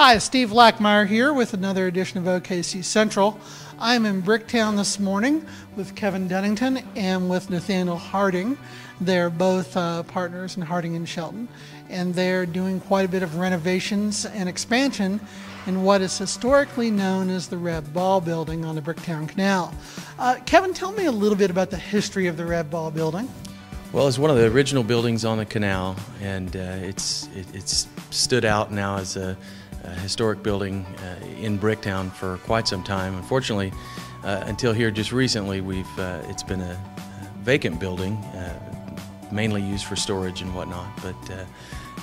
Hi, Steve Lackmeyer here with another edition of OKC Central. I'm in Bricktown this morning with Kevin Dunnington and with Nathaniel Harding. They're both partners in Harding and Shelton, and they're doing quite a bit of renovations and expansion in what is historically known as the Red Ball Building on the Bricktown Canal. Kevin, tell me a little bit about the history of the Red Ball Building. Well, it's one of the original buildings on the canal, and it's stood out now as a historic building in Bricktown for quite some time. Unfortunately, until here just recently, it's been a vacant building, mainly used for storage and whatnot. But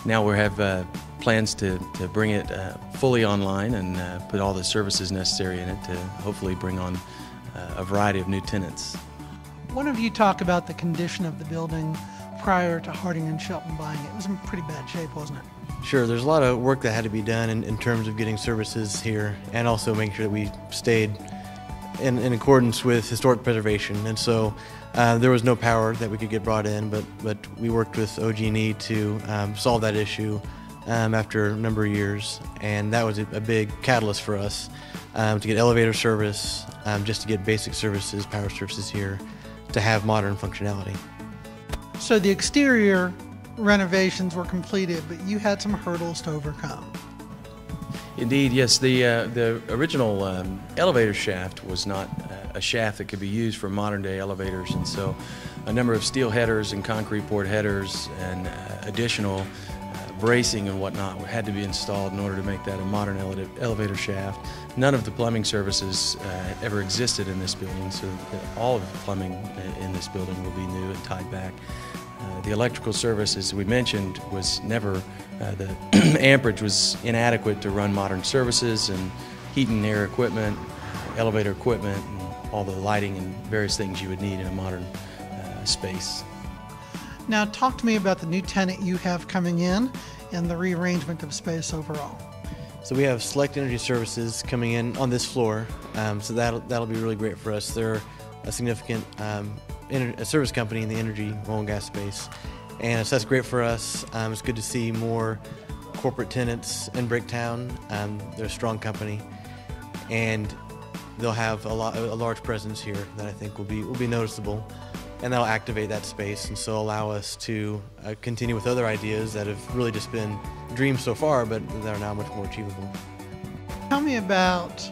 now we have plans to bring it fully online and put all the services necessary in it to hopefully bring on a variety of new tenants. Why don't you talk about the condition of the building prior to Harding and Shelton buying it? It was in pretty bad shape, wasn't it? Sure, there's a lot of work that had to be done in terms of getting services here and also making sure that we stayed in accordance with historic preservation. And so there was no power that we could get brought in, but we worked with OG&E to solve that issue after a number of years, and that was a big catalyst for us to get elevator service, just to get basic services, power services here, to have modern functionality. So the exterior renovations were completed, but you had some hurdles to overcome. Indeed, yes. The original elevator shaft was not a shaft that could be used for modern day elevators, and so a number of steel headers and concrete poured headers and additional bracing and whatnot had to be installed in order to make that a modern elevator shaft. None of the plumbing services ever existed in this building, so all of the plumbing in this building will be new and tied back. The electrical service, as we mentioned, was never, the amperage was inadequate to run modern services and heat and air equipment, elevator equipment, and all the lighting and various things you would need in a modern space. Now talk to me about the new tenant you have coming in and the rearrangement of space overall. So we have Select Energy Services coming in on this floor, so that'll be really great for us. They're a significant a service company in the energy, oil and gas space, and so that's great for us. It's good to see more corporate tenants in Bricktown. They're a strong company, and they'll have a large presence here that I think will be noticeable, and that'll activate that space and so allow us to continue with other ideas that have really just been dreams so far, but that are now much more achievable. Tell me about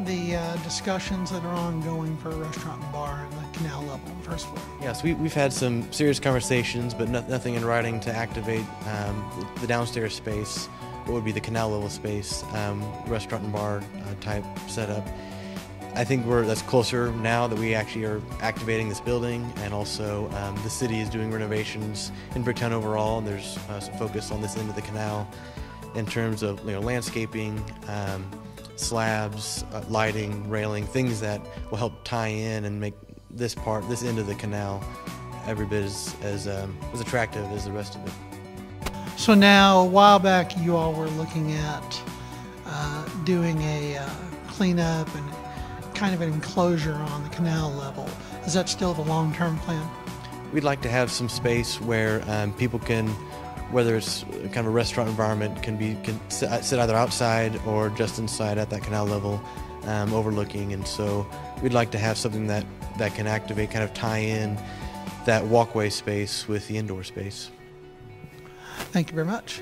the discussions that are ongoing for a restaurant and bar in the canal level, first floor. Yes, we've had some serious conversations, but nothing in writing to activate the downstairs space, what would be the canal level space, restaurant and bar type setup. I think that's closer now that we actually are activating this building, and also the city is doing renovations in Bricktown overall, and there's some focus on this end of the canal in terms of landscaping, slabs, lighting, railing, things that will help tie in and make this end of the canal every bit as attractive as the rest of it. So now, a while back, you all were looking at doing a cleanup and kind of an enclosure on the canal level. Is that still the long-term plan? We'd like to have some space where people can, whether it's kind of a restaurant environment, can sit either outside or just inside at that canal level, overlooking. And so we'd like to have something that can activate, kind of tie in that walkway space with the indoor space. Thank you very much.